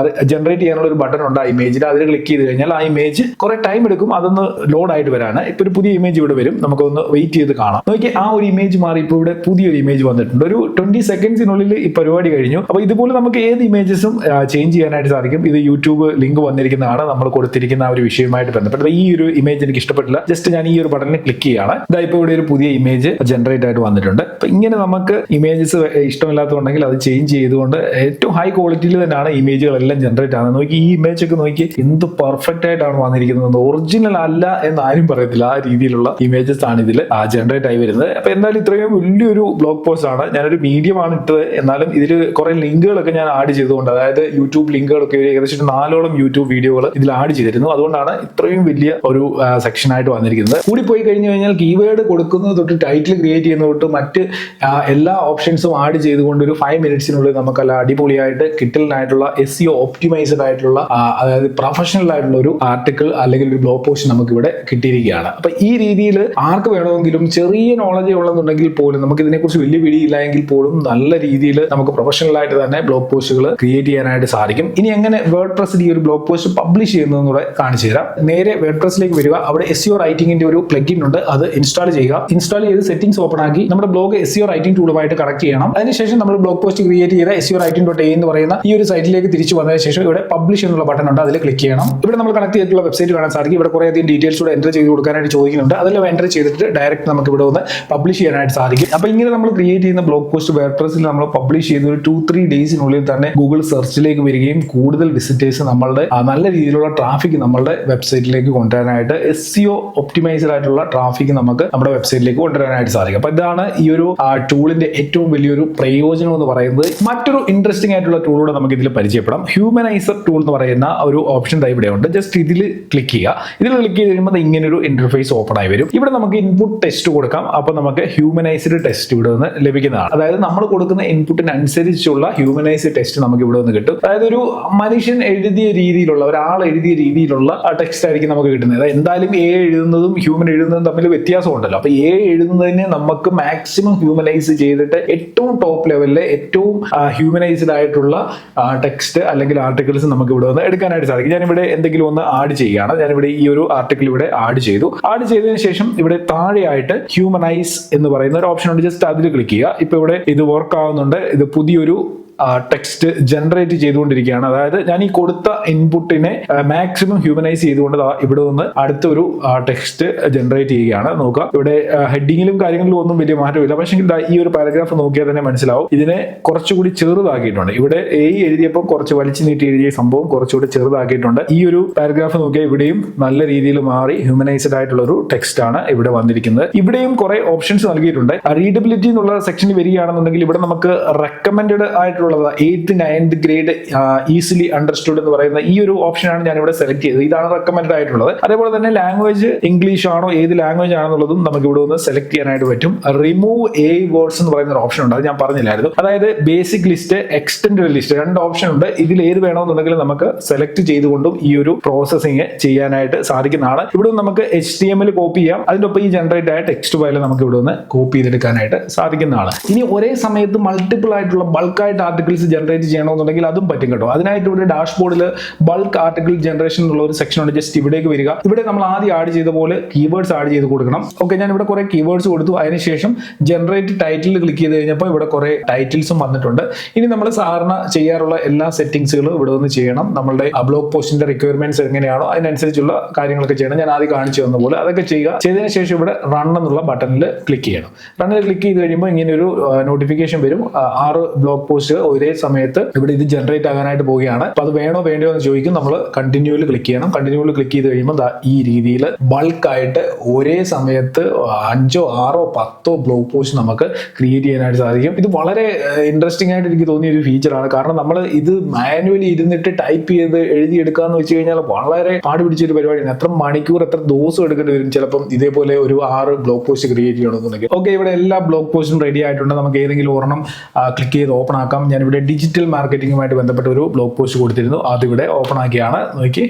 ജനറേറ്റ് ചെയ്യാനുള്ള ഒരു ബട്ടൺ ഉണ്ട് ആ ഇമേജിൽ. അതിൽ ക്ലിക്ക് ചെയ്ത് കഴിഞ്ഞാൽ ആ ഇമേജ് കുറെ ടൈം എടുക്കും അതൊന്ന് ലോഡ് ആയിട്ട് വരാണ്. ഇപ്പൊ ഒരു പുതിയ ഇമേജ് ഇവിടെ വരും, നമുക്കൊന്ന് വെയിറ്റ് ചെയ്ത് കാണാം. നോക്കി ആ ഒരു ഇമേജ് മാറി ഇപ്പോൾ ഇവിടെ പുതിയൊരു ഇമേജ് വന്നിട്ടുണ്ട്. ഒരു 20 സെക്കൻഡ്സിനുള്ളിൽ ഈ പരിപാടി കഴിഞ്ഞു. അപ്പൊ ഇതുപോലെ നമുക്ക് ഏത് ഇമേജസും ചേഞ്ച് ചെയ്യാനായിട്ട് സാധിക്കും. ഇത് യൂട്യൂബ് ലിങ്ക് വന്നിരിക്കുന്നതാണ് നമ്മൾ കൊടുത്തിരിക്കുന്ന ആ ഒരു വിഷയമായിട്ട് ബന്ധപ്പെട്ട്. ഈ ഒരു ഇമേജ് എനിക്ക് ഇഷ്ടപ്പെട്ടില്ല, ജസ്റ്റ് ഞാൻ ഈ ഒരു ബട്ടണിൽ ക്ലിക്ക് ചെയ്യാണ്. ഇതാ ഇപ്പോൾ ഇവിടെ ഒരു പുതിയ ഇമേജ് ജനറേറ്റ് ആയിട്ട് വന്നിട്ടുണ്ട്. അപ്പൊ ഇങ്ങനെ നമുക്ക് ഇമേജസ് ഇഷ്ടമില്ലാത്തതുണ്ടെങ്കിൽ അത് ചേഞ്ച് ചെയ്തുകൊണ്ട് ഏറ്റവും ഹൈ ക്വാളിറ്റിയിൽ തന്നെയാണ് ഇമേജുകളെല്ലാം ജനറേറ്റ് ആകുന്നത്. നോക്കി ഈ ഇമേജ് ഒക്കെ നോക്കി എന്ത് പെർഫെക്റ്റ് ആയിട്ടാണ് വന്നിരിക്കുന്നത്. ഒറിജിനൽ അല്ല എന്ന് ആരും പറയത്തില്ല. ആ രീതിയിലുള്ള ഇമേജസ് ആണ് ഇതിൽ ജനറേറ്റ് ആയി വരുന്നത്. അപ്പൊ എന്തായാലും ഇത്രയും വലിയൊരു ബ്ലോഗ് പോസ്റ്റ് ആണ്. ഞാനൊരു മീഡിയം ആണ് ഇട്ടത്, എന്നാലും ഇതിൽ കുറെ ലിങ്കുകളൊക്കെ ഞാൻ ആഡ് ചെയ്തുകൊണ്ട്, അതായത് യൂട്യൂബ് ലിങ്കുകളൊക്കെ ഏകദേശം 4ഓളം യൂട്യൂബ് വീഡിയോകൾ ഇതിൽ ആഡ് ചെയ്തിരുന്നു. അതുകൊണ്ടാണ് ഇത്രയും വലിയ ഒരു സെക്ഷൻ ആയിട്ട് വന്നിരിക്കുന്നത്. കൂടി പോയി കഴിഞ്ഞു കഴിഞ്ഞാൽ കീവേഡ് കൊടുക്കുന്നത് തൊട്ട് ടൈറ്റിൽ ക്രിയേറ്റ് ചെയ്യുന്നത് തൊട്ട് മറ്റ് എല്ലാ ഓപ്ഷൻസും ആഡ് ചെയ്തുകൊണ്ട് ഒരു 5 മിനിറ്റ്സിനുള്ളിൽ നമുക്കല്ല അടിപൊളിയായിട്ട് കിട്ടലിനായിട്ടുള്ള SEO ഒപ്റ്റിമൈസ്ഡ് ആയിട്ടുള്ള അതായത് പ്രൊഫഷണൽ ആയിട്ടുള്ള ഒരു ആർട്ടിക്കിൾ അല്ലെങ്കിൽ ഒരു ബ്ലോഗ് പോസ്റ്റ് നമുക്ക് ഇവിടെ കിട്ടിയിരിക്കുകയാണ്. അപ്പൊ ഈ രീതിയിൽ ആർക്ക് വേണമെങ്കിലും ചെറിയ നോളജ് ഉള്ളതെന്നുണ്ടെങ്കിൽ പോലും നമുക്ക് ഇതിനെക്കുറിച്ച് വലിയ പിടിയില്ല എങ്കിൽ പോലും നല്ല രീതിയിൽ നമുക്ക് പ്രൊഫഷണൽ ആയിട്ട് തന്നെ ബ്ലോഗ് പോസ്റ്റുകൾ ക്രിയേറ്റ് ചെയ്യാനായിട്ട് സാധിക്കും. ഇനി എങ്ങനെ വേർഡ്പ്രസ്സിൽ ഈ ഒരു ബ്ലോഗ് പോസ്റ്റ് പബ്ലിഷ് ചെയ്യുന്നതെന്ന് കൂടെ കാണിച്ചു തരാം. നേരെ വേർഡ്പ്രസ്സിലേക്ക് വരിക. അവിടെ SEO റൈറ്റിംഗിന്റെ ഒരു പ്ലഗിൻ ഉണ്ട്, അത് ഇൻസ്റ്റാൾ ചെയ്യുക. ഇൻസ്റ്റാൾ ചെയ്ത് സെറ്റിംഗ്സ് ഓപ്പൺ ആക്കി നമ്മുടെ ബ്ലോഗ് SEO റൈറ്റിംഗ് ടൂളുമായിട്ട് കണക്ട് ചെയ്യണം. അതിനുശേഷം നമ്മൾ ബ്ലോഗ് പോസ്റ്റ് ക്രിയേറ്റ് ചെയ്ത SEOwriting.a എന്ന് പറയുന്ന ഈ ഒരു സൈറ്റിലേക്ക് തിരിച്ചു വന്നതിന് ശേഷം ഇവിടെ പബ്ലിഷ് എന്നുള്ള ബട്ടൺ ഉണ്ട്, അതിൽ ക്ലിക്ക് ചെയ്യണം. ഇവിടെ നമ്മൾ കണക്ട് ചെയ്തിട്ടുള്ള വെബ്സൈറ്റ് കാണാൻ സാധിക്കും. ഇവിടെ കുറെ അധികം ഡീറ്റെയിൽസ് കൂടെ എൻ്റർ ചെയ്ത് കൊടുക്കാനായിട്ട് ചോദിക്കുന്നുണ്ട്. അതെല്ലാം എൻ്റർ ചെയ്തിട്ട് ഡയറക്റ്റ് നമുക്ക് ഇവിടെ ഒന്ന് പബ്ലിഷ് ചെയ്യാനായിട്ട് സാധിക്കും. അപ്പൊ ഇങ്ങനെ നമ്മൾ ക്രിയേറ്റ് ചെയ്യുന്ന ബ്ലോഗ് പോസ്റ്റ് വേർഡ്പ്രസ്സിൽ നമ്മൾ പബ്ലിഷ് ചെയ്ത് ഒരു 2-3 ഡേയ്സിനുള്ളിൽ തന്നെ ഗൂഗിൾ സെർച്ചിലേക്ക് വരികയും കൂടുതൽ വിസിറ്റേഴ്സ് നമ്മളുടെ നല്ല രീതിയിലുള്ള ട്രാഫിക് നമ്മളുടെ വെബ്സൈറ്റിലേക്ക് കൊണ്ടുവരാനായിട്ട് SEO ഒപ്റ്റിമൈസ്ഡ് ആയിട്ടുള്ള ട്രാഫിക് നമുക്ക് നമ്മുടെ വെബ്സൈറ്റിലേക്ക് കൊണ്ടുവരാനായിട്ട് സാധിക്കും. അപ്പൊ ഇതാണ് ഈ ഒരു ടൂളിന്റെ ഏറ്റവും വലിയൊരു പ്രയോജനം എന്ന് പറയുന്നത്. മറ്റൊരു ഇൻട്രസ്റ്റിംഗ് ആയിട്ടുള്ള ടൂളൂടെ നമുക്ക് ഇതിൽ പരിചയപ്പെടാം. ഹ്യൂമനൈസർ ടൂൾ എന്ന് പറയുന്ന ഒരു ഓപ്ഷൻ ഇവിടെ ഉണ്ട്. ജസ്റ്റ് ഇതിൽ ക്ലിക്ക് ചെയ്യുക. ഇതിൽ ക്ലിക്ക് ചെയ്ത് കഴിയുമ്പോൾ ഇങ്ങനെ ഒരു ഇന്റർഫേസ് ഓപ്പൺ ആയി വരും. ഇവിടെ നമുക്ക് ഇൻപുട്ട് ടെസ്റ്റ് കൊടുക്കാം. അപ്പൊ നമുക്ക് ഹ്യൂമനൈസ്ഡ് ടെസ്റ്റ് ഇവിടെ നിന്ന് ലഭിക്കുന്നതാണ്. അതായത് നമ്മൾ കൊടുക്കുന്ന ഇൻപുട്ടിനനുസരിച്ചുള്ള ഹ്യൂമനൈസ്ഡ് ടെസ്റ്റ് നമുക്ക് ഇവിടെ നിന്ന് കിട്ടും. അതായത് ഒരു മനുഷ്യൻ എഴുതിയ രീതിയിലുള്ള, ഒരാൾ എഴുതിയ രീതിയിലുള്ള ടെക്സ്റ്റ് ആയിരിക്കും നമുക്ക് കിട്ടുന്നത്. എന്തായാലും എഴുതുന്നതും ഹ്യൂമൻ എഴുതുന്നതും തമ്മിൽ വ്യത്യാസം ഉണ്ടല്ലോ. അപ്പൊ എഴുതുന്നതിന് നമുക്ക് മാക്സിമം ഹ്യൂമനൈസ് ചെയ്തിട്ട് ഏറ്റവും ടോപ്പ് ലെവലിലെ ഏറ്റവും ഹ്യൂമനൈസ്ഡ് ആയിട്ടുള്ള ടെക്സ്റ്റ് അല്ലെങ്കിൽ ആർട്ടിക്കിൾസ് നമുക്ക് ഇവിടെ വന്ന് എടുക്കാനായിട്ട് സാധിക്കും. ഞാനിവിടെ എന്തെങ്കിലും ഒന്ന് ആഡ് ചെയ്യുകയാണ്. ഞാനിവിടെ ഈ ഒരു ആർട്ടിക്കിൾ ഇവിടെ ആഡ് ചെയ്തു. ആഡ് ചെയ്തതിനു ശേഷം ഇവിടെ താഴെയായിട്ട് ഹ്യൂമനൈസ് എന്ന് പറയുന്ന ഒരു ഓപ്ഷൻ ഉണ്ട്. ജസ്റ്റ് അതിൽ ക്ലിക്ക് ചെയ്യുക. ഇപ്പൊ ഇവിടെ ഇത് വർക്ക് ആവുന്നുണ്ട്. ഇത് പുതിയൊരു ടെക്സ്റ്റ് ജനറേറ്റ് ചെയ്തുകൊണ്ടിരിക്കുകയാണ്. അതായത് ഞാൻ ഈ കൊടുത്ത ഇൻപുട്ടിനെ മാക്സിമം ഹ്യൂമനൈസ് ചെയ്തുകൊണ്ട് ഇവിടെ നിന്ന് അടുത്തൊരു ടെക്സ്റ്റ് ജനറേറ്റ് ചെയ്യുകയാണ്. നോക്കുക, ഇവിടെ ഹെഡിങ്ങിലും കാര്യങ്ങളിലും ഒന്നും വലിയ മാറ്റമില്ല. പക്ഷേ ഈ ഒരു പാരഗ്രാഫ് നോക്കിയാൽ തന്നെ മനസ്സിലാവും ഇതിനെ കുറച്ചുകൂടി ചെറുതാക്കിയിട്ടുണ്ട്. ഇവിടെ എഴുതിയപ്പോൾ കുറച്ച് വലിച്ചു നീട്ടി എഴുതിയ സംഭവം കുറച്ചുകൂടി ചെറുതാക്കിയിട്ടുണ്ട്. ഈ ഒരു പാരഗ്രാഫ് നോക്കിയാൽ ഇവിടെയും നല്ല രീതിയിൽ മാറി ഹ്യൂമനൈസ്ഡ് ആയിട്ടുള്ള ഒരു ടെക്സ്റ്റ് ആണ് ഇവിടെ വന്നിരിക്കുന്നത്. ഇവിടെയും കുറെ ഓപ്ഷൻസ് നൽകിയിട്ടുണ്ട്. റീഡബിലിറ്റി എന്നുള്ള സെക്ഷനിൽ വരികയാണെന്നുണ്ടെങ്കിൽ ഇവിടെ നമുക്ക് റെക്കമെൻഡഡ് ആയിട്ടുള്ളത് 8th 9th grade easily understood എന്ന് പറയുന്ന ഈ ഒരു ഓപ്ഷനാണ് ഞാൻ ഇവിടെ സെലക്ട് ചെയ്തത്. ഇതാണ് റെക്കമെൻഡ് ആയിട്ടുള്ളത്. അതേപോലെ തന്നെ ലാംഗ്വേജ് ഇംഗ്ലീഷ് ആണോ ഏത് ലാംഗ്വേജ് ആണെന്നുള്ളതും നമുക്ക് ഇവിടെ ഒന്ന് സെലക്ട് ചെയ്യാനായിട്ട് പറ്റും. റിമൂവ് AI വേർഡ്സ് എന്ന് പറയുന്ന ഒരു ഓപ്ഷൻ ഉണ്ട്. അത് ഞാൻ പറഞ്ഞില്ലായിരുന്നു. അതായത് basic list, extended list, 2 option ഉണ്ട്. ഇതിൽ ഏത് വേണമെന്നുണ്ടെങ്കിൽ നമുക്ക് സെലക്ട് ചെയ്തുകൊണ്ടും ഈ ഒരു പ്രോസസ്സിംഗ് ചെയ്യാനായിട്ട് സാധിക്കുന്നതാണ്. ഇവിടെ നമുക്ക് HTML കോപ്പി ചെയ്യാം. അതിന്റെ ഒപ്പം ഈ ജനറേറ്റ് ആയ ടെക്സ്റ്റ് ഫയൽ നമുക്ക് ഇവിടെ ഒന്ന് കോപ്പി ചെയ്തെടുക്കാനായിട്ട് സാധിക്കുന്നതാണ്. ഇനി ഒരേ സമയത്ത് മൾട്ടിപ്പിൾ ആയിട്ടുള്ള ബൾക്കായിട്ട് ആർട്ടിക്കിൾസ് ജനറേറ്റ് ചെയ്യണമെന്നുണ്ടെങ്കിൽ അതും പറ്റും കേട്ടോ. അതിനായിട്ട് ഇവിടെ ഡാഷ്ബോർഡിൽ ബൾക്ക് ആർട്ടിക്കിൾ ജനറേഷൻ എന്നുള്ള ഒരു സെക്ഷൻ ഉണ്ട്. ജസ്റ്റ് ഇവിടേക്ക് വരിക. ഇവിടെ നമ്മൾ ആദ്യം ആഡ് ചെയ്ത പോലെ കീവേഡ്സ് ആഡ് ചെയ്ത് കൊടുക്കണം. ഓക്കെ, ഞാൻ ഇവിടെ കുറെ കീവേഡ്സ് കൊടുത്തു. അതിനുശേഷം ജനറേറ്റ് ടൈറ്റിൽ ക്ലിക്ക് ചെയ്ത് കഴിഞ്ഞപ്പോൾ ഇവിടെ കുറെ ടൈറ്റിൽസും വന്നിട്ടുണ്ട്. ഇനി നമ്മൾ സാധാരണ ചെയ്യാറുള്ള എല്ലാ സെറ്റിംഗ്സുകളും ഇവിടെ നിന്ന് ചെയ്യണം. നമ്മളുടെ ബ്ലോഗ് പോസ്റ്റിന്റെ റിക്വയർമെന്റ്സ് എങ്ങനെയാണോ അതിനനുസരിച്ചുള്ള കാര്യങ്ങളൊക്കെ ചെയ്യണം. ഞാൻ ആദ്യം കാണിച്ചു തന്ന പോലെ അതൊക്കെ ചെയ്യുക. ചെയ്തതിനു ശേഷം ഇവിടെ റൺ എന്നുള്ള ബട്ടണിൽ ക്ലിക്ക് ചെയ്യണം. റണ്ണിൽ ക്ലിക്ക് ചെയ്ത് കഴിയുമ്പോൾ ഇങ്ങനെ ഒരു നോട്ടിഫിക്കേഷൻ വരും. 6 ബ്ലോഗ് പോസ്റ്റ് ഒരേ സമയത്ത് ഇവിടെ ഇത് ജനറേറ്റ് ആകാനായിട്ട് പോവുകയാണ്. അപ്പൊ അത് വേണോ വേണ്ടയോ എന്ന് ചോദിക്കും. നമ്മൾ കണ്ടിന്യൂവിൽ ക്ലിക്ക് ചെയ്യണം. കണ്ടിന്യൂവിൽ ക്ലിക്ക് ചെയ്ത് കഴിയുമ്പോൾ ഈ രീതിയിൽ ബൾക്കായിട്ട് ഒരേ സമയത്ത് 5, 6, 10 ബ്ലോഗ് പോസ്റ്റ് നമുക്ക് ക്രിയേറ്റ് ചെയ്യാനായിട്ട് സാധിക്കും. ഇത് വളരെ ഇൻട്രസ്റ്റിംഗ് ആയിട്ട് എനിക്ക് തോന്നിയ ഒരു ഫീച്ചറാണ്. കാരണം നമ്മൾ ഇത് മാനുവലി ഇരുന്നിട്ട് ടൈപ്പ് ചെയ്ത് എഴുതിയെടുക്കുക എന്ന് വെച്ച് കഴിഞ്ഞാൽ വളരെ പാട് പിടിച്ചൊരു പരിപാടിയാണ്. എത്ര മണിക്കൂർ എത്ര ദിവസം എടുക്കേണ്ടി വരും ചിലപ്പം ഇതേപോലെ ഒരു 6 ബ്ലോഗ് പോസ്റ്റ് ക്രിയേറ്റ് ചെയ്യണമെന്നുണ്ടെങ്കിൽ. ഓക്കെ, ഇവിടെ എല്ലാ ബ്ലോഗ് പോസ്റ്റും റെഡി ആയിട്ടുണ്ട്. നമുക്ക് ഏതെങ്കിലും ഒരെണ്ണം ക്ലിക്ക് ചെയ്ത് ഓപ്പൺ ആക്കാം. ഞാനിവിടെ ഡിജിറ്റൽ മാർക്കറ്റിംഗുമായിട്ട് ബന്ധപ്പെട്ട ഒരു ബ്ലോഗ് പോസ്റ്റ് കൊടുത്തിരുന്നു. അതിവിടെ ഓപ്പൺ ആക്കിയാണ്. നോക്കി,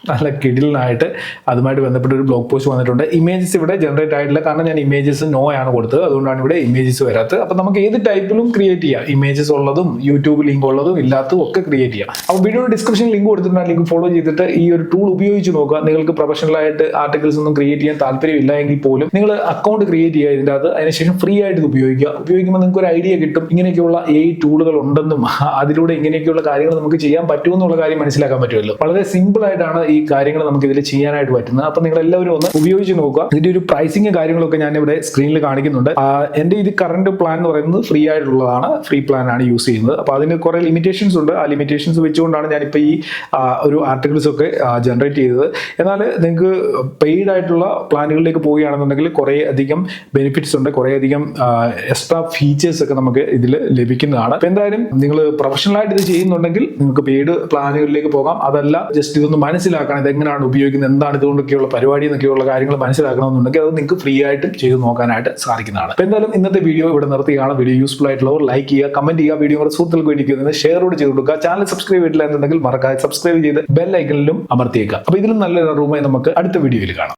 നല്ല കിടിലനായിട്ട് അതുമായിട്ട് ബന്ധപ്പെട്ട ഒരു ബ്ലോഗ് പോസ്റ്റ് വന്നിട്ടുണ്ട്. ഇമേജസ് ഇവിടെ ജനറേറ്റ് ആയിട്ടില്ല. കാരണം ഞാൻ ഇമേജസ് നോ ആണ് കൊടുത്തത്. അതുകൊണ്ടാണ് ഇവിടെ ഇമേജസ് വരാത്തത്. അപ്പൊ നമുക്ക് ഏത് ടൈപ്പിലും ക്രിയേറ്റ് ചെയ്യാം. ഇമേജസ് ഉള്ളതും യൂട്യൂബ് ലിങ്ക് ഉള്ളതും ഇല്ലാത്തതും ഒക്കെ ക്രിയേറ്റ് ചെയ്യാം. അപ്പോൾ വീഡിയോ ഡിസ്ക്രിപ്ഷനിൽ ലിങ്ക് കൊടുത്തിട്ടുണ്ട്. ലിങ്ക് ഫോളോ ചെയ്തിട്ട് ഈ ഒരു ടൂൾ ഉപയോഗിച്ച് നോക്കുക. നിങ്ങൾക്ക് പ്രൊഫഷണൽ ആയിട്ട് ആർട്ടിക്കിൾസ് ഒന്നും ക്രിയേറ്റ് ചെയ്യാൻ താല്പര്യമില്ല എങ്കിൽ പോലും നിങ്ങൾ അക്കൗണ്ട് ക്രിയേറ്റ് ചെയ്യുക ഇതിൻ്റെ അകത്ത്. അതിനുശേഷം ഫ്രീ ആയിട്ട് ഇത് ഉപയോഗിക്കുമ്പോൾ നിങ്ങൾക്ക് ഒരു ഐഡിയ കിട്ടും. ഇങ്ങനെയൊക്കെയുള്ള ടൂളുകൾ ഉണ്ടെന്നും അതിലൂടെ ഇങ്ങനെയൊക്കെയുള്ള കാര്യങ്ങൾ നമുക്ക് ചെയ്യാൻ പറ്റുമെന്നുള്ള കാര്യം മനസ്സിലാക്കാൻ പറ്റുമല്ലോ. വളരെ സിമ്പിൾ ആയിട്ടാണ് ഈ കാര്യങ്ങൾ നമുക്ക് ഇതിൽ ചെയ്യാനായിട്ട് പറ്റുന്നത്. അപ്പൊ നിങ്ങൾ എല്ലാവരും ഒന്ന് ഉപയോഗിച്ച് നോക്കുക. ഇതിന്റെ ഒരു പ്രൈസിങ് കാര്യങ്ങളൊക്കെ ഞാൻ ഇവിടെ സ്ക്രീനിൽ കാണിക്കുന്നുണ്ട്. എന്റെ ഇത് കറന്റ് പ്ലാൻ എന്ന് പറയുന്നത് ഫ്രീ ആയിട്ടുള്ളതാണ്. ഫ്രീ പ്ലാൻ ആണ് യൂസ് ചെയ്യുന്നത്. അപ്പൊ അതിന് കുറെ ലിമിറ്റേഷൻസ് ഉണ്ട്. ആ ലിമിറ്റേഷൻസ് വെച്ചുകൊണ്ടാണ് ഞാനിപ്പോൾ ഈ ഒരു ആർട്ടിക്കിൾസ് ഒക്കെ ജനറേറ്റ് ചെയ്തത്. എന്നാൽ നിങ്ങൾക്ക് പെയ്ഡ് ആയിട്ടുള്ള പ്ലാനുകളിലേക്ക് പോവുകയാണെന്നുണ്ടെങ്കിൽ കുറേ അധികം ബെനിഫിറ്റ്സ് ഉണ്ട്. കുറേ അധികം എക്സ്ട്രാ ഫീച്ചേഴ്സ് ഒക്കെ നമുക്ക് ഇതിൽ ലഭിക്കുന്നതാണ്. അപ്പൊ എന്തായാലും നിങ്ങൾ പ്രൊഫഷണൽ ആയിട്ട് ഇത് ചെയ്യുന്നുണ്ടെങ്കിൽ നിങ്ങൾക്ക് പെയ്ഡ് പ്ലാനുകളിലേക്ക് പോകാം. അതല്ല ജസ്റ്റ് ഇതൊന്ന് മനസ്സിലാക്കണം, ഇതെങ്ങനെയാണ് ഉപയോഗിക്കുന്നത്, എന്താണ് ഇതുകൊണ്ടൊക്കെയുള്ള പരിപാടി എന്നൊക്കെയുള്ള കാര്യങ്ങൾ മനസ്സിലാക്കണമെന്നുണ്ടെങ്കിൽ അത് നിങ്ങൾക്ക് ഫ്രീ ആയിട്ട് ചെയ്ത് നോക്കാനായിട്ട് സാധിക്കുന്നതാണ്. അപ്പോൾ എന്തായാലും ഇന്നത്തെ വീഡിയോ ഇവിടെ നിർത്തുകയാണ്. വീഡിയോ യൂസ്ഫുൾ ആയിട്ടുള്ളവർ ലൈക്ക് ചെയ്യുക, കമന്റ് ചെയ്യുക, വീഡിയോ സുഹൃത്തുക്കൾക്ക് വേണ്ടി ഷെയറോട് ചെയ്ത് കൊടുക്കുക. ചാനൽ സബ്സ്ക്രൈബ് ചെയ്തില്ല എന്നുണ്ടെങ്കിൽ മറക്കാതെ സബ്സ്ക്രൈബ് ചെയ്ത് ബെൽ ഐക്കണിലും അമർത്തിയേക്കുക. അപ്പോൾ ഇതിലും നല്ലൊരു റൂമായി നമുക്ക് അടുത്ത വീഡിയോയിൽ കാണാം.